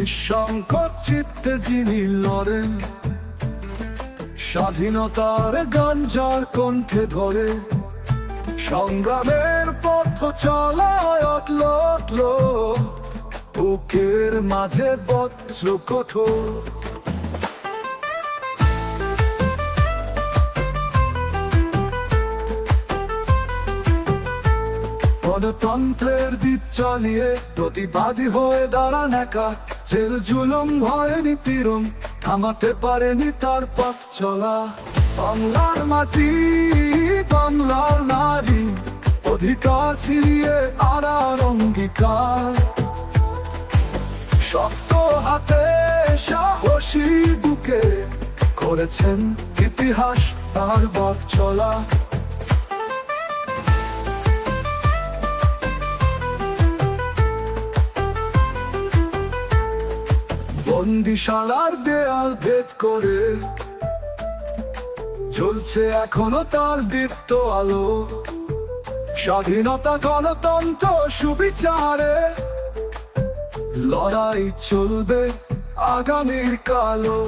নিঃসংকোচ চিত্তে যিনি লড়েন, স্বাধীনতার গান যার কণ্ঠে ধরে, সংগ্রামের পথ চলায় অটল অটল, বুকের মাঝে বজ্র কঠোর। গণতন্ত্রের দ্বীপ চালিয়ে প্রতিবাদী হয়ে দাঁড়ান একা, জেল জুলুম ভয়ে নিপীড়ন থামাতে পারেনি তার পথ চলা। বাংলার মাটি, বাংলার নারী, অধিকার ছিনিয়ে আনার অঙ্গীকার, শক্ত হাতে সাহসী বুকে করেছেন ইতিহাস তার পথ চলা। বন্দিশালার দেয়াল ভেদ করে জ্বলছে এখনো তার দীপ্ত আলো, স্বাধীনতা গণতন্ত্র সুবিচারে লড়াই চলবে আগামীর কালো।